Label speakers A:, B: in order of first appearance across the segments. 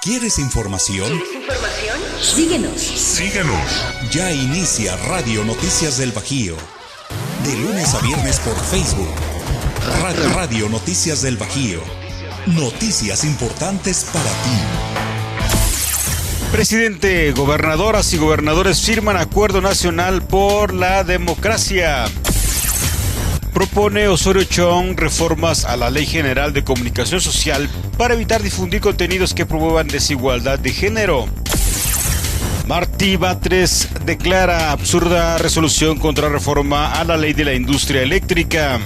A: ¿Quieres información?
B: Síguenos.
A: Ya inicia Radio Noticias del Bajío. De lunes a viernes por Facebook. Radio Noticias del Bajío. Noticias importantes para ti.
C: Presidente, gobernadoras y gobernadores firman acuerdo nacional por la democracia. Propone Osorio Chong reformas a la Ley General de Comunicación Social para evitar difundir contenidos que promuevan desigualdad de género. Martí Batres declara absurda resolución contra reforma a la Ley de la Industria Eléctrica.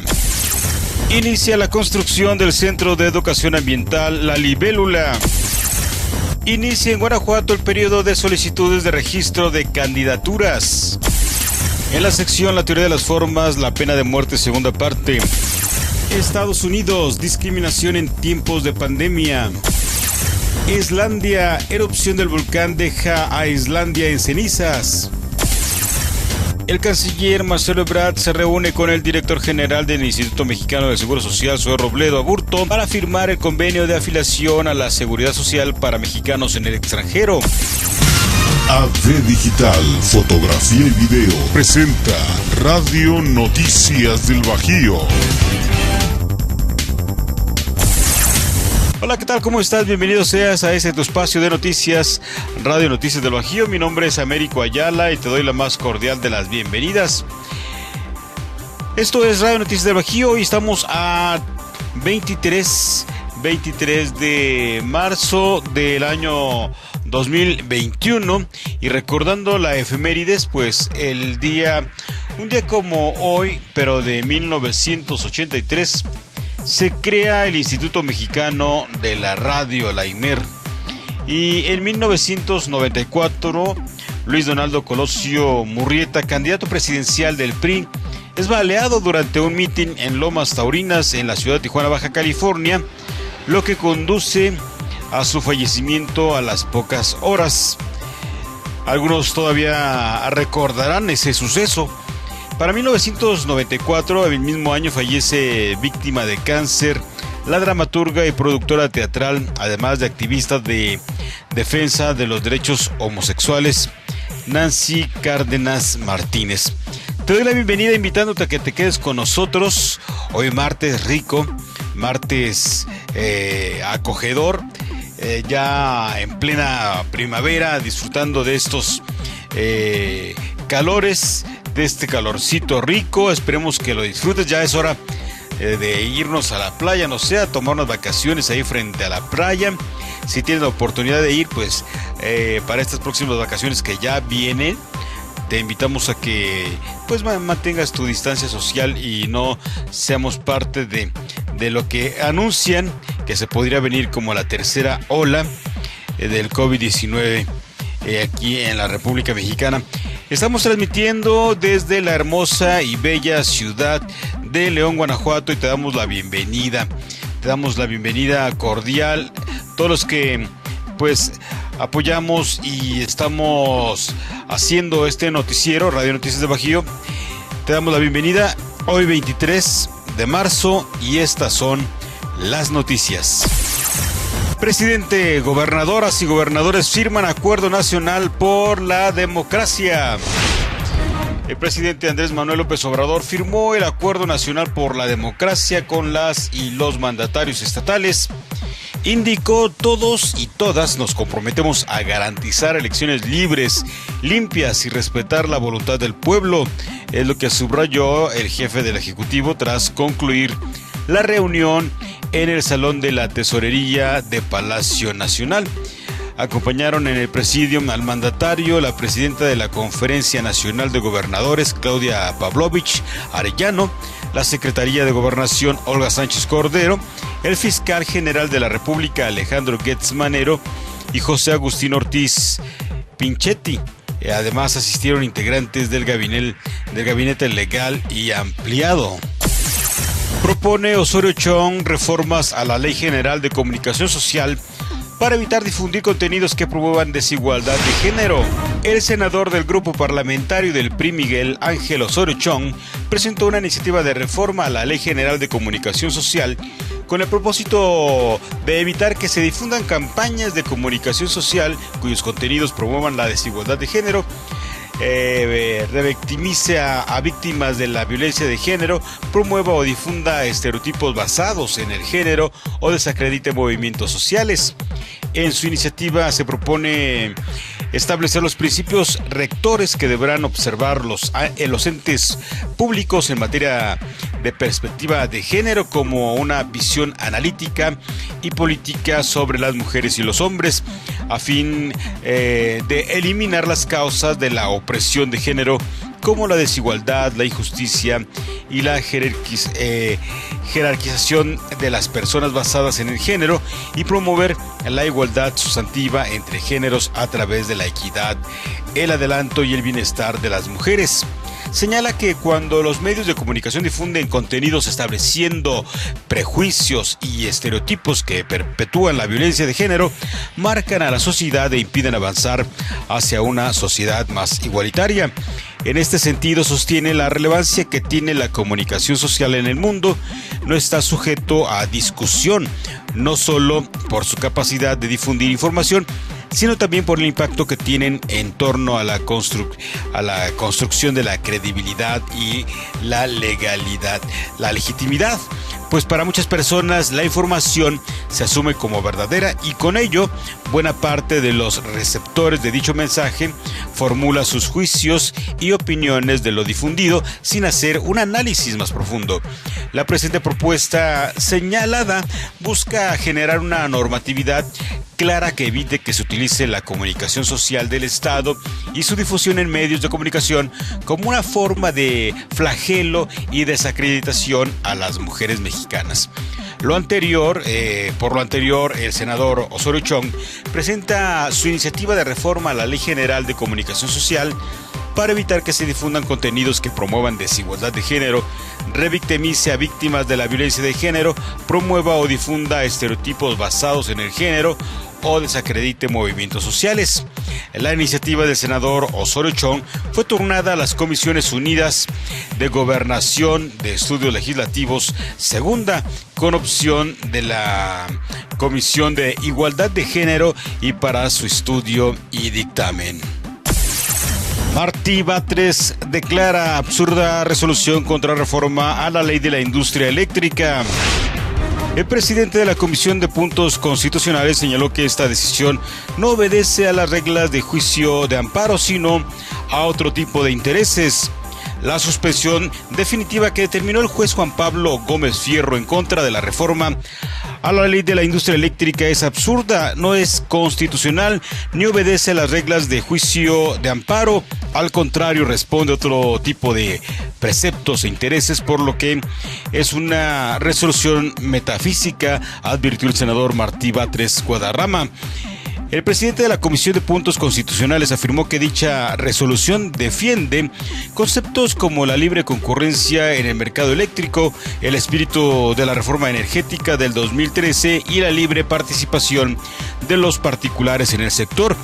C: Inicia la construcción del Centro de Educación Ambiental La Libélula. Inicia en Guanajuato el periodo de solicitudes de registro de candidaturas. En la sección La teoría de las formas, la pena de muerte, segunda parte. Estados Unidos, discriminación en tiempos de pandemia. Islandia, erupción del volcán deja a Islandia en cenizas. El canciller Marcelo Ebrard se reúne con el director general del Instituto Mexicano del Seguro Social, Zoé Robledo Aburto, para firmar el convenio de afiliación a la Seguridad Social para mexicanos en el extranjero.
B: AD Digital, fotografía y video, presenta Radio Noticias del Bajío.
C: Hola, ¿qué tal? ¿Cómo estás? Bienvenido seas a tu espacio de noticias, Radio Noticias del Bajío. Mi nombre es Américo Ayala y te doy la más cordial de las bienvenidas. Esto es Radio Noticias del Bajío y estamos a 23 de marzo del año 2021 y recordando la efemérides, pues un día como hoy, pero de 1983, se crea el Instituto Mexicano de la Radio, la IMER, y en 1994 Luis Donaldo Colosio Murrieta, candidato presidencial del PRI, es baleado durante un mitin en Lomas Taurinas en la ciudad de Tijuana, Baja California, lo que conduce a su fallecimiento a las pocas horas. Algunos todavía recordarán ese suceso. Para 1994, el mismo año, fallece víctima de cáncer la dramaturga y productora teatral, además de activista de defensa de los derechos homosexuales, Nancy Cárdenas Martínez. Te doy la bienvenida invitándote a que te quedes con nosotros. Hoy martes rico, martes acogedor, ya en plena primavera, disfrutando de estos calores, de este calorcito rico. Esperemos que lo disfrutes. Ya es hora de irnos a la playa, no sé, a tomar unas vacaciones ahí frente a la playa. Si tienes la oportunidad de ir, pues para estas próximas vacaciones que ya vienen, te invitamos a que pues mantengas tu distancia social y no seamos parte de lo que anuncian que se podría venir como la tercera ola del COVID-19 aquí en la República Mexicana. Estamos transmitiendo desde la hermosa y bella ciudad de León, Guanajuato, y te damos la bienvenida. Te damos la bienvenida cordial. Todos los que pues apoyamos y estamos haciendo este noticiero, Radio Noticias de Bajío, te damos la bienvenida hoy 23 de marzo y estas son las noticias. Presidente, gobernadoras y gobernadores firman acuerdo nacional por la democracia. El presidente Andrés Manuel López Obrador firmó el Acuerdo Nacional por la Democracia con las y los mandatarios estatales. Indicó: todos y todas nos comprometemos a garantizar elecciones libres, limpias y respetar la voluntad del pueblo. Es lo que subrayó el jefe del Ejecutivo tras concluir la reunión en el Salón de la Tesorería de Palacio Nacional. Acompañaron en el presidium al mandatario la presidenta de la Conferencia Nacional de Gobernadores, Claudia Pavlovich Arellano, la Secretaría de Gobernación, Olga Sánchez Cordero, el fiscal general de la República, Alejandro Gertz Manero, y José Agustín Ortiz Pinchetti. Además asistieron integrantes del gabinete legal y ampliado. Propone Osorio Chong reformas a la Ley General de Comunicación Social para evitar difundir contenidos que promuevan desigualdad de género. El senador del grupo parlamentario del PRI, Miguel Ángel Osorio Chong, presentó una iniciativa de reforma a la Ley General de Comunicación Social con el propósito de evitar que se difundan campañas de comunicación social cuyos contenidos promuevan la desigualdad de género, revictimice a víctimas de la violencia de género, promueva o difunda estereotipos basados en el género o desacredite movimientos sociales. En su iniciativa se propone establecer los principios rectores que deberán observar los entes públicos en materia de perspectiva de género, como una visión analítica y política sobre las mujeres y los hombres, a fin de eliminar las causas de la opresión de género, como la desigualdad, la injusticia y la jerarquización de las personas basadas en el género, y promover la igualdad sustantiva entre géneros a través de la equidad, el adelanto y el bienestar de las mujeres. Señala que cuando los medios de comunicación difunden contenidos estableciendo prejuicios y estereotipos que perpetúan la violencia de género, marcan a la sociedad e impiden avanzar hacia una sociedad más igualitaria. En este sentido, sostiene la relevancia que tiene la comunicación social en el mundo no está sujeto a discusión, no solo por su capacidad de difundir información, sino también por el impacto que tienen en torno a la construcción de la credibilidad y la legalidad, la legitimidad. Pues para muchas personas la información se asume como verdadera y con ello buena parte de los receptores de dicho mensaje formula sus juicios y opiniones de lo difundido sin hacer un análisis más profundo. La presente propuesta señalada busca generar una normatividad clara que evite que se utilice la comunicación social del Estado y su difusión en medios de comunicación como una forma de flagelo y desacreditación a las mujeres mexicanas. Por lo anterior, el senador Osorio Chong presenta su iniciativa de reforma a la Ley General de Comunicación Social para evitar que se difundan contenidos que promuevan desigualdad de género, revictimice a víctimas de la violencia de género, promueva o difunda estereotipos basados en el género o desacredite movimientos sociales. La iniciativa del senador Osorio Chong fue turnada a las Comisiones Unidas de Gobernación de Estudios Legislativos segunda, con opción de la Comisión de Igualdad de Género y para su estudio y dictamen. Martí Batres declara absurda resolución contra reforma a la ley de la industria eléctrica. El presidente de la Comisión de Puntos Constitucionales señaló que esta decisión no obedece a las reglas de juicio de amparo, sino a otro tipo de intereses. La suspensión definitiva que determinó el juez Juan Pablo Gómez Fierro en contra de la reforma a la ley de la industria eléctrica es absurda, no es constitucional ni obedece a las reglas de juicio de amparo. Al contrario, responde a otro tipo de preceptos e intereses, por lo que es una resolución metafísica, advirtió el senador Martí Batres Guadarrama. El presidente de la Comisión de Puntos Constitucionales afirmó que dicha resolución defiende conceptos como la libre concurrencia en el mercado eléctrico, el espíritu de la reforma energética del 2013 y la libre participación de los particulares en el sector.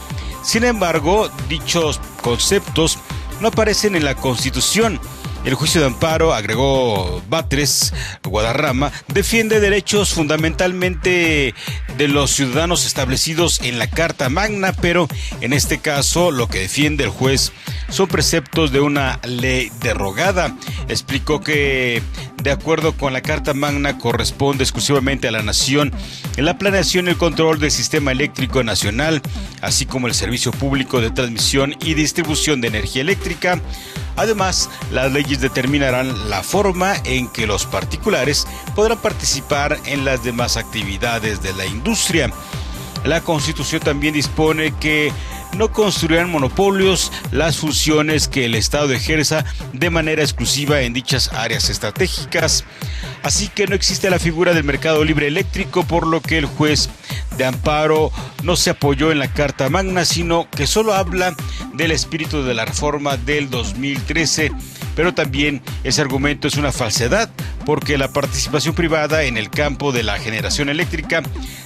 C: Sin embargo, dichos conceptos no aparecen en la Constitución. El juicio de amparo, agregó Batres Guadarrama, defiende derechos fundamentalmente de los ciudadanos establecidos en la Carta Magna, pero en este caso lo que defiende el juez son preceptos de una ley derogada. Explicó que, de acuerdo con la Carta Magna, corresponde exclusivamente a la nación en la planeación y el control del sistema eléctrico nacional, así como el servicio público de transmisión y distribución de energía eléctrica. Además, las leyes determinarán la forma en que los particulares podrán participar en las demás actividades de la industria. La Constitución también dispone que no construirán monopolios las funciones que el Estado ejerza de manera exclusiva en dichas áreas estratégicas. Así que no existe la figura del mercado libre eléctrico, por lo que el juez de amparo no se apoyó en la Carta Magna, sino que solo habla del espíritu de la reforma del 2013. Pero también ese argumento es una falsedad, porque la participación privada en el campo de la generación eléctrica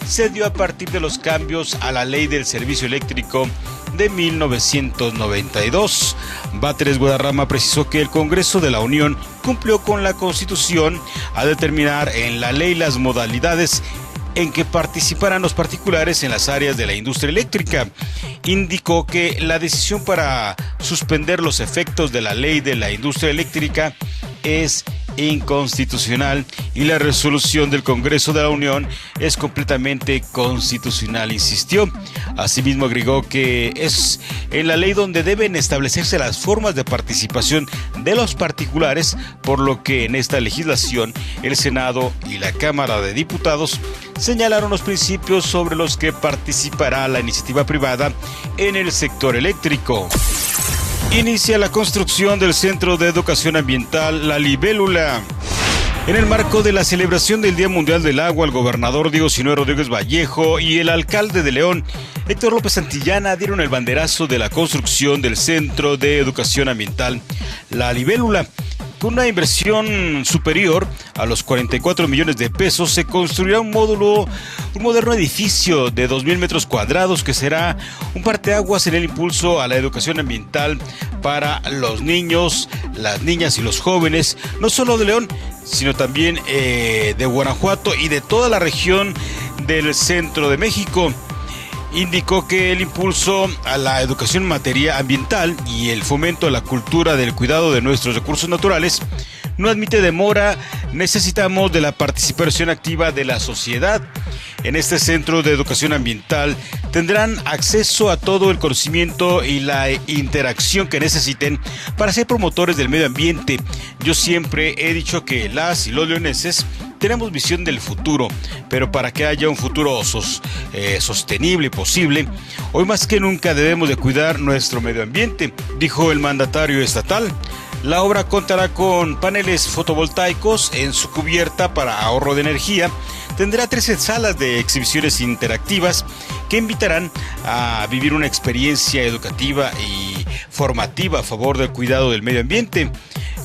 C: se dio a partir de los cambios a la ley del servicio eléctrico de 1992. Batres Guadarrama precisó que el Congreso de la Unión cumplió con la Constitución al determinar en la ley las modalidades en que participarán los particulares en las áreas de la industria eléctrica. Indicó que la decisión para suspender los efectos de la ley de la industria eléctrica es inconstitucional y la resolución del Congreso de la Unión es completamente constitucional, insistió. Asimismo agregó que es en la ley donde deben establecerse las formas de participación de los particulares, por lo que en esta legislación el Senado y la Cámara de Diputados señalaron los principios sobre los que participará la iniciativa privada en el sector eléctrico. Inicia la construcción del Centro de Educación Ambiental La Libélula. En el marco de la celebración del Día Mundial del Agua, el gobernador Diego Sinue Rodríguez Vallejo y el alcalde de León, Héctor López Santillana, dieron el banderazo de la construcción del Centro de Educación Ambiental La Libélula. Con una inversión superior a los 44 millones de pesos, se construirá un moderno edificio de 2,000 metros cuadrados que será un parteaguas en el impulso a la educación ambiental para los niños, las niñas y los jóvenes, no solo de León, sino también de Guanajuato y de toda la región del centro de México. Indicó que el impulso a la educación en materia ambiental y el fomento a la cultura del cuidado de nuestros recursos naturales no admite demora. Necesitamos de la participación activa de la sociedad. En este centro de educación ambiental tendrán acceso a todo el conocimiento y la interacción que necesiten para ser promotores del medio ambiente. Yo siempre he dicho que las y los leoneses tenemos visión del futuro, pero para que haya un futuro sostenible y posible, hoy más que nunca debemos de cuidar nuestro medio ambiente, dijo el mandatario estatal. La obra contará con paneles fotovoltaicos en su cubierta para ahorro de energía. Tendrá 13 salas de exhibiciones interactivas que invitarán a vivir una experiencia educativa y formativa a favor del cuidado del medio ambiente.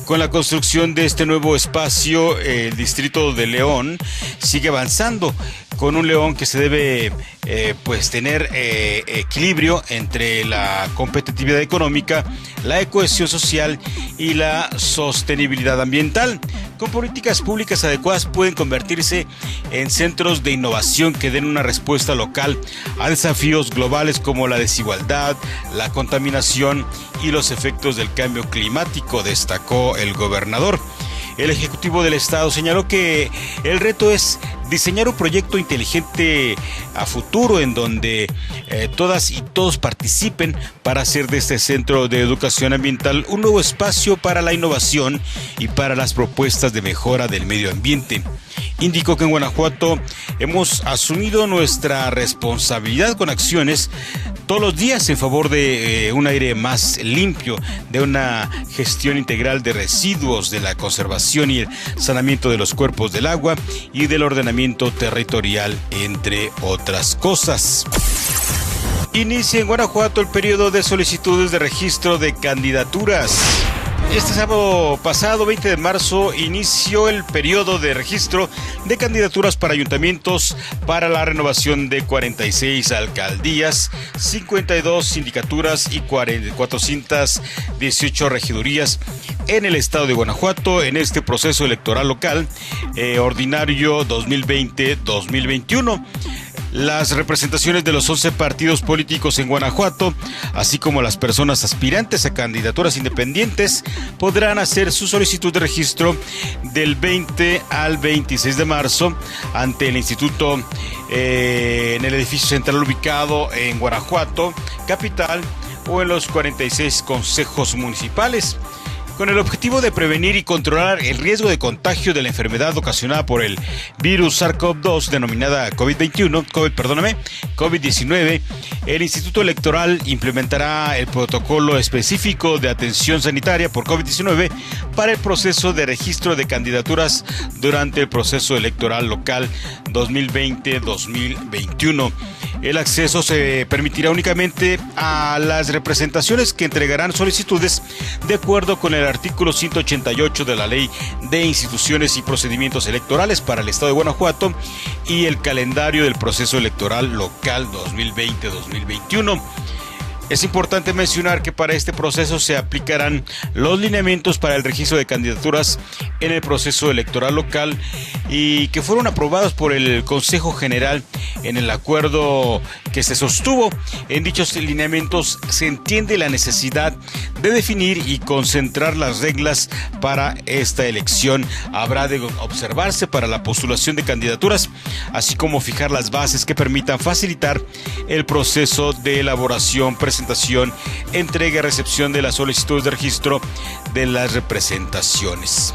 C: Con la construcción de este nuevo espacio, el distrito de León sigue avanzando con un León que se debe tener equilibrio entre la competitividad económica, la cohesión social y la sostenibilidad ambiental. Con políticas públicas adecuadas pueden convertirse en centros de innovación que den una respuesta local a desafíos globales como la desigualdad, la contaminación y los efectos del cambio climático, destacó el gobernador. El Ejecutivo del Estado señaló que el reto es diseñar un proyecto inteligente a futuro en donde todas y todos participen para hacer de este centro de educación ambiental un nuevo espacio para la innovación y para las propuestas de mejora del medio ambiente. Indicó que en Guanajuato hemos asumido nuestra responsabilidad con acciones todos los días en favor de un aire más limpio, de una gestión integral de residuos, de la conservación y el saneamiento de los cuerpos del agua y del ordenamiento territorial, entre otras cosas. Inicia en Guanajuato el periodo de solicitudes de registro de candidaturas. Este sábado pasado, 20 de marzo, inició el periodo de registro de candidaturas para ayuntamientos para la renovación de 46 alcaldías, 52 sindicaturas y 418 regidurías en el estado de Guanajuato en este proceso electoral local ordinario 2020-2021. Las representaciones de los 11 partidos políticos en Guanajuato, así como las personas aspirantes a candidaturas independientes, podrán hacer su solicitud de registro del 20 al 26 de marzo ante el instituto en el edificio central ubicado en Guanajuato, capital, o en los 46 consejos municipales. Con el objetivo de prevenir y controlar el riesgo de contagio de la enfermedad ocasionada por el virus SARS-CoV-2 denominada COVID-19, el Instituto Electoral implementará el protocolo específico de atención sanitaria por COVID-19 para el proceso de registro de candidaturas durante el proceso electoral local 2020-2021. El acceso se permitirá únicamente a las representaciones que entregarán solicitudes de acuerdo con el artículo 188 de la Ley de Instituciones y Procedimientos Electorales para el Estado de Guanajuato y el calendario del proceso electoral local 2020-2021. Es importante mencionar que para este proceso se aplicarán los lineamientos para el registro de candidaturas en el proceso electoral local y que fueron aprobados por el Consejo General en el acuerdo que se sostuvo. En dichos lineamientos se entiende la necesidad de definir y concentrar las reglas para esta elección. Habrá de observarse para la postulación de candidaturas, así como fijar las bases que permitan facilitar el proceso de elaboración, presentación, entrega y recepción de las solicitudes de registro de las representaciones.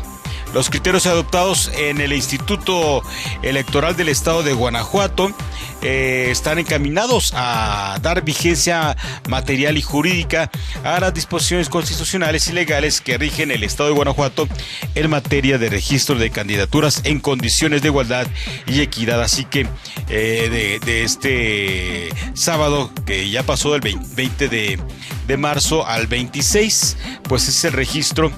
C: Los criterios adoptados en el Instituto Electoral del Estado de Guanajuato están encaminados a dar vigencia material y jurídica a las disposiciones constitucionales y legales que rigen el Estado de Guanajuato en materia de registro de candidaturas en condiciones de igualdad y equidad. Así que de este sábado, que ya pasó del 20 de marzo al 26, pues es el registro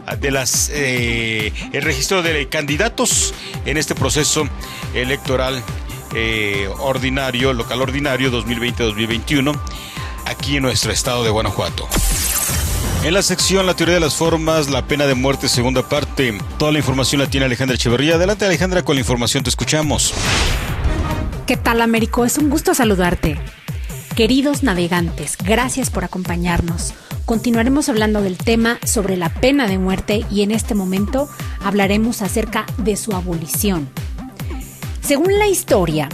C: el registro de candidatos en este proceso electoral local ordinario 2020-2021 aquí en nuestro estado de Guanajuato. En la sección La teoría de las formas, la pena de muerte, segunda parte. Toda la información la tiene Alejandra Echeverría. Adelante, Alejandra, con la información, te escuchamos.
D: ¿Qué tal, Américo? Es un gusto saludarte. Queridos navegantes, gracias por acompañarnos. Continuaremos hablando del tema sobre la pena de muerte y en este momento hablaremos acerca de su abolición. Según la historia,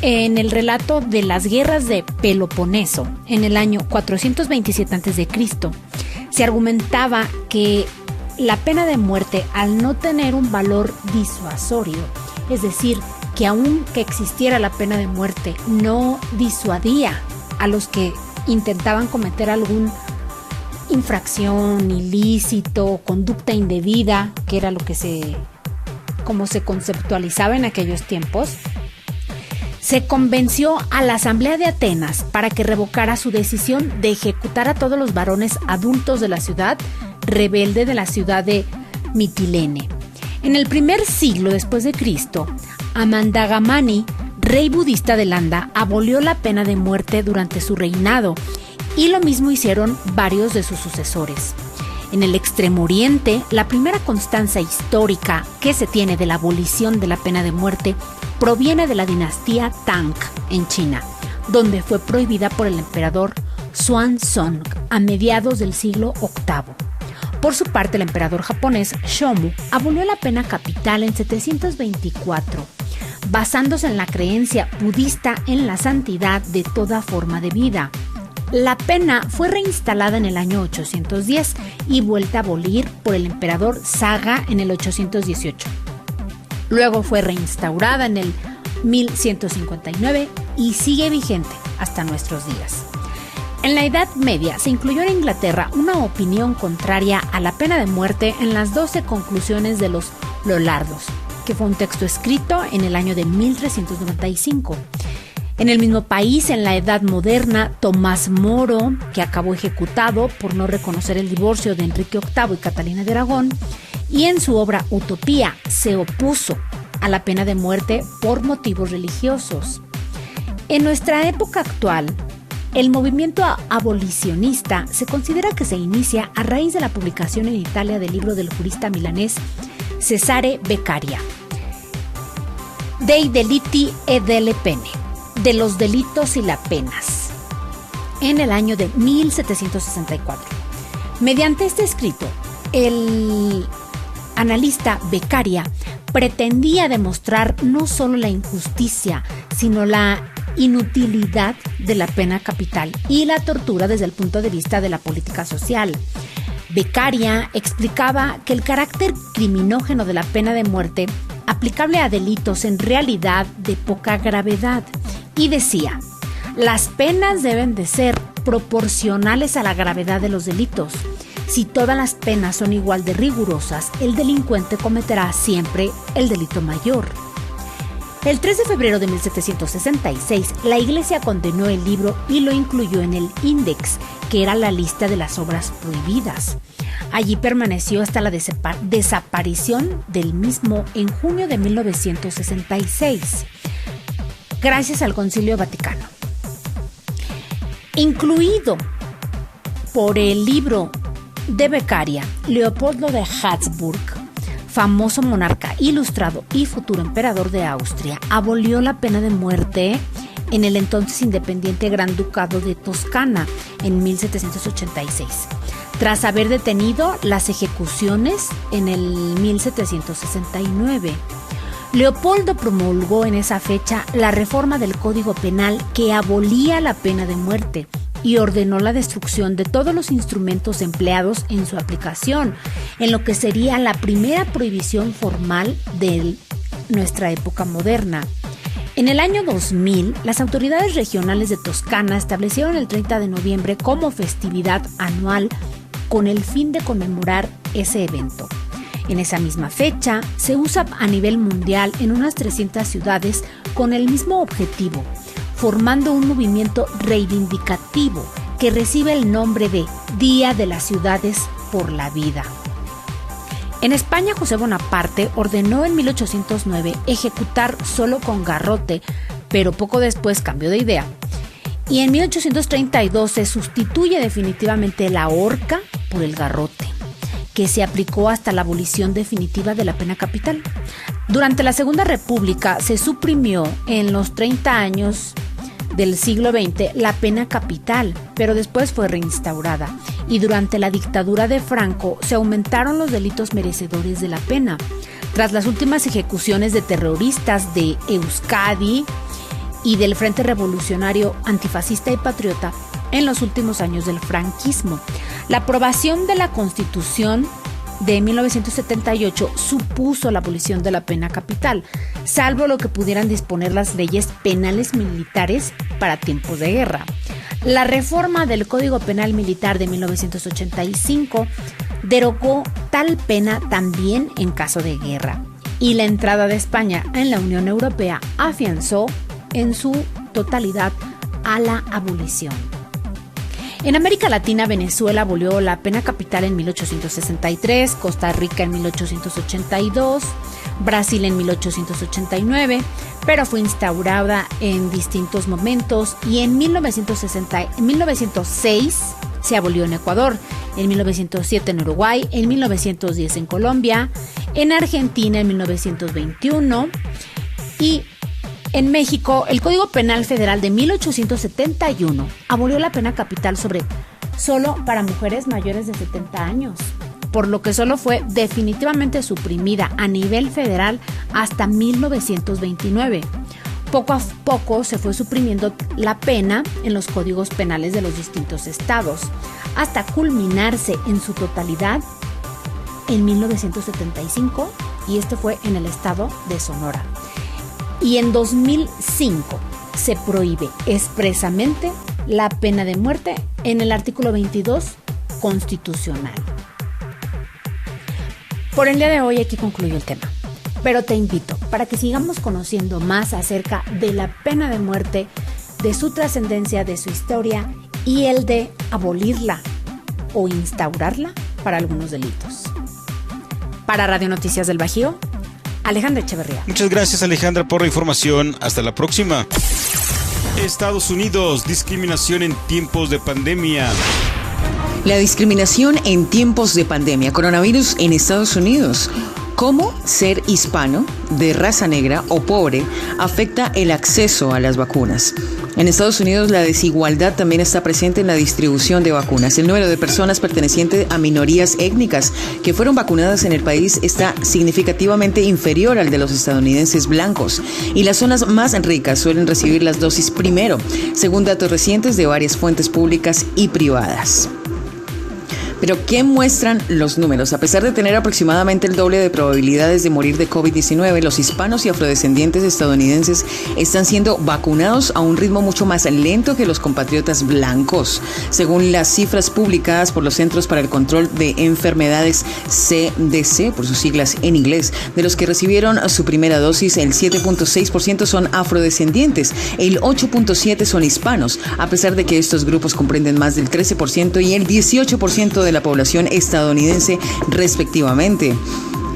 D: en el relato de las guerras de Peloponeso, en el año 427 a.C., se argumentaba que la pena de muerte, al no tener un valor disuasorio, es decir, que aun que existiera la pena de muerte, no disuadía a los que intentaban cometer algún infracción, ilícito, conducta indebida, que era como se conceptualizaba en aquellos tiempos, se convenció a la Asamblea de Atenas para que revocara su decisión de ejecutar a todos los varones adultos de la ciudad rebelde de la ciudad de Mitilene. En el primer siglo después de Cristo, Amandagamani, rey budista de Landa, abolió la pena de muerte durante su reinado, y lo mismo hicieron varios de sus sucesores. En el Extremo Oriente, la primera constancia histórica que se tiene de la abolición de la pena de muerte proviene de la dinastía Tang en China, donde fue prohibida por el emperador Xuanzong a mediados del siglo VIII. Por su parte, el emperador japonés Shomu abolió la pena capital en 724, basándose en la creencia budista en la santidad de toda forma de vida. La pena fue reinstalada en el año 810 y vuelta a abolir por el emperador Saga en el 818. Luego fue reinstaurada en el 1159 y sigue vigente hasta nuestros días. En la Edad Media se incluyó en Inglaterra una opinión contraria a la pena de muerte en las 12 conclusiones de los Lollardos, que fue un texto escrito en el año de 1395. En el mismo país, en la Edad Moderna, Tomás Moro, que acabó ejecutado por no reconocer el divorcio de Enrique VIII y Catalina de Aragón, y en su obra Utopía se opuso a la pena de muerte por motivos religiosos. En nuestra época actual, el movimiento abolicionista se considera que se inicia a raíz de la publicación en Italia del libro del jurista milanés Cesare Beccaria, Dei delitti e delle pene, de los delitos y las penas, en el año de 1764. Mediante este escrito, el analista Beccaria pretendía demostrar no solo la injusticia, sino la inutilidad de la pena capital y la tortura desde el punto de vista de la política social. Beccaria explicaba que el carácter criminógeno de la pena de muerte aplicable a delitos en realidad de poca gravedad y decía: las penas deben de ser proporcionales a la gravedad de los delitos. Si todas las penas son igual de rigurosas, el delincuente cometerá siempre el delito mayor. El 3 de febrero de 1766, la Iglesia condenó el libro y lo incluyó en el Índex, que era la lista de las obras prohibidas. Allí permaneció hasta la desaparición del mismo en junio de 1966, gracias al Concilio Vaticano. incluido por el libro de Beccaria, Leopoldo de Habsburg, famoso monarca ilustrado y futuro emperador de Austria, abolió la pena de muerte en el entonces independiente Gran Ducado de Toscana en 1786, tras haber detenido las ejecuciones en el 1769. Leopoldo promulgó en esa fecha la reforma del Código Penal que abolía la pena de muerte y ordenó la destrucción de todos los instrumentos empleados en su aplicación, en lo que sería la primera prohibición formal de nuestra época moderna. En el año 2000, las autoridades regionales de Toscana establecieron el 30 de noviembre como festividad anual con el fin de conmemorar ese evento. En esa misma fecha, se usa a nivel mundial en unas 300 ciudades con el mismo objetivo, formando un movimiento reivindicativo que recibe el nombre de Día de las Ciudades por la Vida. En España, José Bonaparte ordenó en 1809 ejecutar solo con garrote, pero poco después cambió de idea. Y en 1832 se sustituye definitivamente la horca por el garrote, que se aplicó hasta la abolición definitiva de la pena capital. Durante la Segunda República se suprimió en los 30 años del siglo XX la pena capital, pero después fue reinstaurada. Y durante la dictadura de Franco se aumentaron los delitos merecedores de la pena. Tras las últimas ejecuciones de terroristas de Euskadi y del Frente Revolucionario Antifascista y Patriota en los últimos años del franquismo, la aprobación de la Constitución de 1978 supuso la abolición de la pena capital, salvo lo que pudieran disponer las leyes penales militares para tiempos de guerra. La reforma del Código Penal Militar de 1985 derogó tal pena también en caso de guerra, y la entrada de España en la Unión Europea afianzó en su totalidad a la abolición. En América Latina, Venezuela abolió la pena capital en 1863, Costa Rica en 1882, Brasil en 1889, pero fue instaurada en distintos momentos y en 1906 se abolió en Ecuador, en 1907 en Uruguay, en 1910 en Colombia, en Argentina en 1921 y en México, el Código Penal Federal de 1871 abolió la pena capital solo para mujeres mayores de 70 años, por lo que solo fue definitivamente suprimida a nivel federal hasta 1929. Poco a poco se fue suprimiendo la pena en los códigos penales de los distintos estados, hasta culminarse en su totalidad en 1975, y este fue en el estado de Sonora. Y en 2005 se prohíbe expresamente la pena de muerte en el artículo 22 constitucional. Por el día de hoy aquí concluyo el tema, pero te invito para que sigamos conociendo más acerca de la pena de muerte, de su trascendencia, de su historia y el de abolirla o instaurarla para algunos delitos. Para Radio Noticias del Bajío, Alejandra Echeverría.
C: Muchas gracias, Alejandra, por la información. Hasta la próxima. Estados Unidos, discriminación en tiempos de pandemia.
E: La discriminación en tiempos de pandemia, coronavirus en Estados Unidos. ¿Cómo ser hispano, de raza negra o pobre afecta el acceso a las vacunas? En Estados Unidos, la desigualdad también está presente en la distribución de vacunas. El número de personas pertenecientes a minorías étnicas que fueron vacunadas en el país está significativamente inferior al de los estadounidenses blancos. Y las zonas más ricas suelen recibir las dosis primero, según datos recientes de varias fuentes públicas y privadas. Pero ¿qué muestran los números? A pesar de tener aproximadamente el doble de probabilidades de morir de COVID-19, los hispanos y afrodescendientes estadounidenses están siendo vacunados a un ritmo mucho más lento que los compatriotas blancos, según las cifras publicadas por los Centros para el Control de Enfermedades CDC, por sus siglas en inglés. De los que recibieron su primera dosis, el 7.6% son afrodescendientes, el 8.7% son hispanos, a pesar de que estos grupos comprenden más del 13% y el 18% de la población estadounidense respectivamente.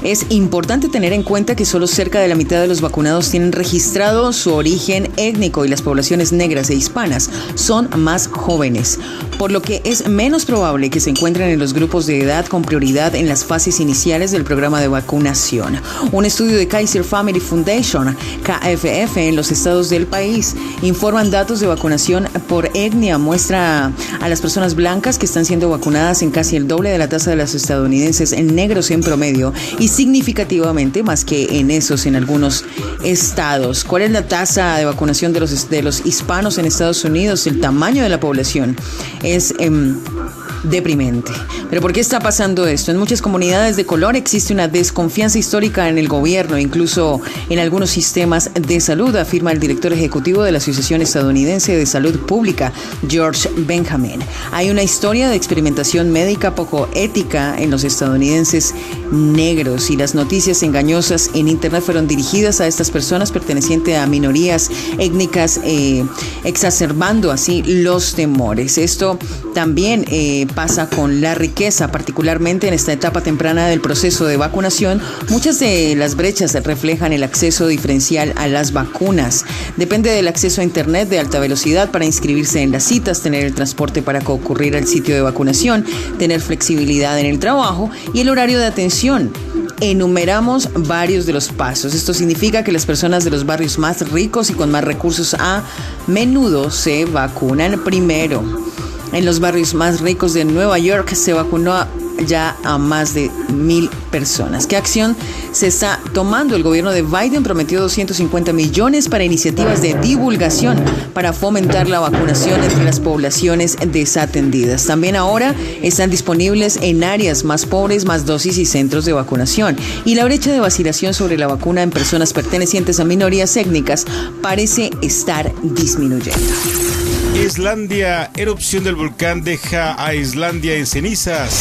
E: Es importante tener en cuenta que solo cerca de la mitad de los vacunados tienen registrado su origen étnico y las poblaciones negras e hispanas son más jóvenes, por lo que es menos probable que se encuentren en los grupos de edad con prioridad en las fases iniciales del programa de vacunación. Un estudio de Kaiser Family Foundation, KFF, en los estados del país informan datos de vacunación por etnia. Muestra a las personas blancas que están siendo vacunadas en casi el doble de la tasa de los estadounidenses en negros en promedio y significativamente más que en esos en algunos estados. ¿Cuál es la tasa de vacunación de los hispanos en Estados Unidos? El tamaño de la población es deprimente. ¿Pero por qué está pasando esto? En muchas comunidades de color existe una desconfianza histórica en el gobierno, incluso en algunos sistemas de salud, afirma el director ejecutivo de la Asociación Estadounidense de Salud Pública, George Benjamin. Hay una historia de experimentación médica poco ética en los estadounidenses negros y las noticias engañosas en Internet fueron dirigidas a estas personas pertenecientes a minorías étnicas, exacerbando así los temores. Esto también pasa con la riqueza, particularmente en esta etapa temprana del proceso de vacunación. Muchas de las brechas reflejan el acceso diferencial a las vacunas. Depende del acceso a Internet de alta velocidad para inscribirse en las citas, tener el transporte para concurrir al sitio de vacunación, tener flexibilidad en el trabajo y el horario de atención. Enumeramos varios de los pasos. Esto significa que las personas de los barrios más ricos y con más recursos a menudo se vacunan primero. En los barrios más ricos de Nueva York se vacunó ya a más de 1,000 personas. ¿Qué acción se está tomando? El gobierno de Biden prometió 250 millones para iniciativas de divulgación para fomentar la vacunación entre las poblaciones desatendidas. También ahora están disponibles en áreas más pobres más dosis y centros de vacunación. Y la brecha de vacilación sobre la vacuna en personas pertenecientes a minorías étnicas parece estar disminuyendo.
C: Islandia, erupción del volcán deja a Islandia en cenizas.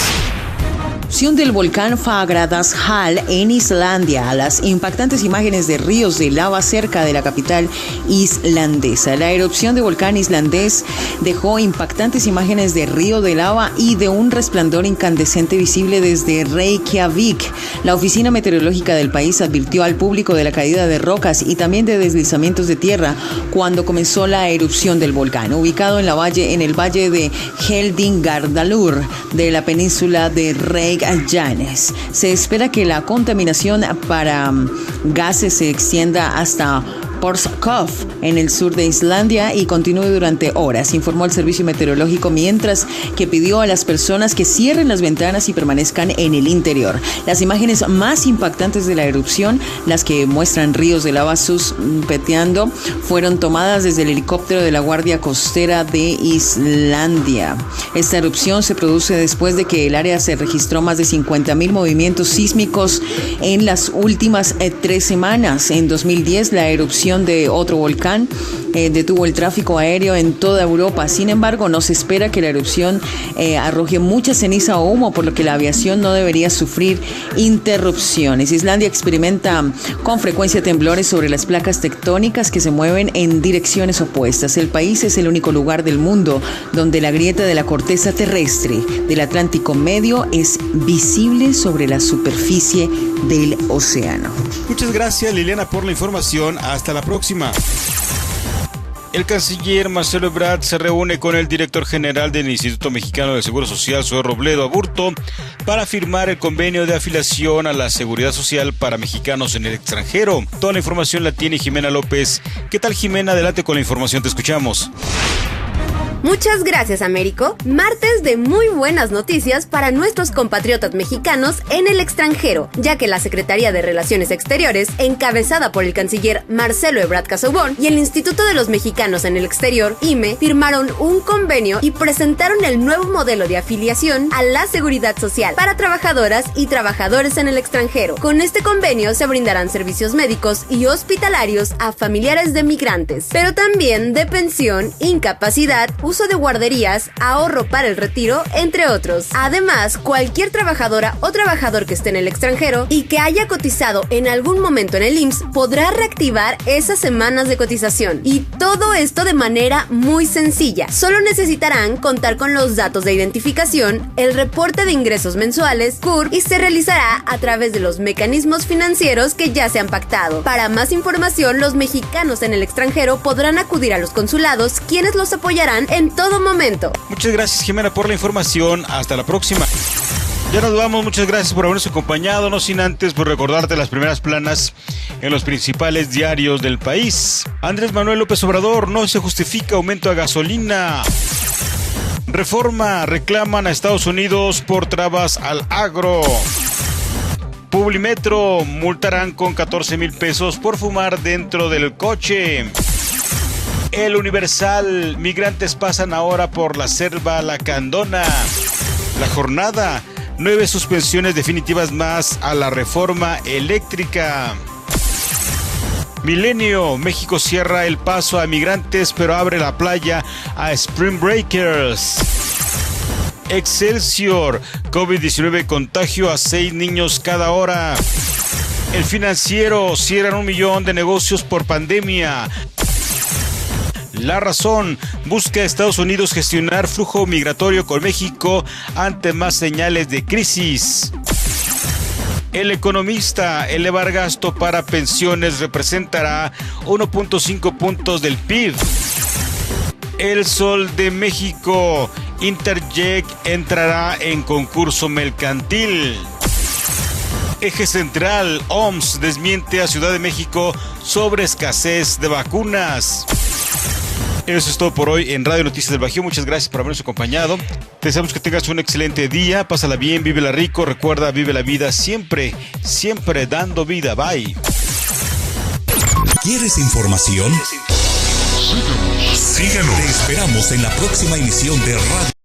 E: Erupción del volcán Fagradalsfjall en Islandia, las impactantes imágenes de ríos de lava cerca de la capital islandesa. La erupción de volcán islandés dejó impactantes imágenes de río de lava y de un resplandor incandescente visible desde Reykjavik. La oficina meteorológica del país advirtió al público de la caída de rocas y también de deslizamientos de tierra cuando comenzó la erupción del volcán, ubicado en el valle de Geldingadalur de la península de Reykjavik. Se espera que la contaminación para gases se extienda hasta Porskov, en el sur de Islandia, y continúe durante horas, informó el servicio meteorológico, mientras que pidió a las personas que cierren las ventanas y permanezcan en el interior. Las imágenes más impactantes de la erupción, las que muestran ríos de lava suspeteando, fueron tomadas desde el helicóptero de la Guardia Costera de Islandia. Esta erupción se produce después de que el área se registró más de 50,000 movimientos sísmicos en las últimas 3 semanas. En 2010, la erupción de otro volcán detuvo el tráfico aéreo en toda Europa. Sin embargo, no se espera que la erupción arroje mucha ceniza o humo, por lo que la aviación no debería sufrir interrupciones. Islandia experimenta con frecuencia temblores sobre las placas tectónicas que se mueven en direcciones opuestas. El país es el único lugar del mundo donde la grieta de la corteza terrestre del Atlántico Medio es visible sobre la superficie del océano.
C: Muchas gracias, Liliana, por la información. Hasta la próxima. El canciller Marcelo Ebrard se reúne con el director general del Instituto Mexicano del Seguro Social, Zoe Robledo Aburto, para firmar el convenio de afiliación a la Seguridad Social para mexicanos en el extranjero. Toda la información la tiene Jimena López. ¿Qué tal, Jimena? Adelante con la información, te escuchamos.
F: Muchas gracias, Américo. Martes de muy buenas noticias para nuestros compatriotas mexicanos en el extranjero, ya que la Secretaría de Relaciones Exteriores, encabezada por el canciller Marcelo Ebrard Casaubon y el Instituto de los Mexicanos en el Exterior, IME, firmaron un convenio y presentaron el nuevo modelo de afiliación a la Seguridad Social para trabajadoras y trabajadores en el extranjero. Con este convenio se brindarán servicios médicos y hospitalarios a familiares de migrantes, pero también de pensión, incapacidad, uso de guarderías, ahorro para el retiro, entre otros. Además, cualquier trabajadora o trabajador que esté en el extranjero y que haya cotizado en algún momento en el IMSS podrá reactivar esas semanas de cotización. Y todo esto de manera muy sencilla. Solo necesitarán contar con los datos de identificación, el reporte de ingresos mensuales, CUR, y se realizará a través de los mecanismos financieros que ya se han pactado. Para más información, los mexicanos en el extranjero podrán acudir a los consulados, quienes los apoyarán en todo momento.
C: Muchas gracias, Jimena, por la información. Hasta la próxima. Ya nos vamos, muchas gracias por habernos acompañado, no sin antes por recordarte las primeras planas en los principales diarios del país. Andrés Manuel López Obrador: no se justifica aumento a gasolina. Reforma: reclaman a Estados Unidos por trabas al agro. Publimetro: multarán con 14,000 pesos por fumar dentro del coche. El Universal: migrantes pasan ahora por la selva lacandona. La Jornada: 9 suspensiones definitivas más a la reforma eléctrica. Milenio: México cierra el paso a migrantes pero abre la playa a Spring Breakers. Excelsior: COVID-19 contagio a 6 niños cada hora. El Financiero: cierran 1 millón de negocios por pandemia. La Razón: busca a Estados Unidos gestionar flujo migratorio con México ante más señales de crisis. El Economista: elevar gasto para pensiones representará 1.5 puntos del PIB. El Sol de México: Interjet entrará en concurso mercantil. Eje Central: OMS desmiente a Ciudad de México sobre escasez de vacunas. Eso es todo por hoy en Radio Noticias del Bajío. Muchas gracias por habernos acompañado. Te deseamos que tengas un excelente día. Pásala bien, vívela rico. Recuerda, vive la vida siempre, siempre dando vida. Bye.
A: ¿Quieres información? Síguenos. Te esperamos en la próxima emisión de Radio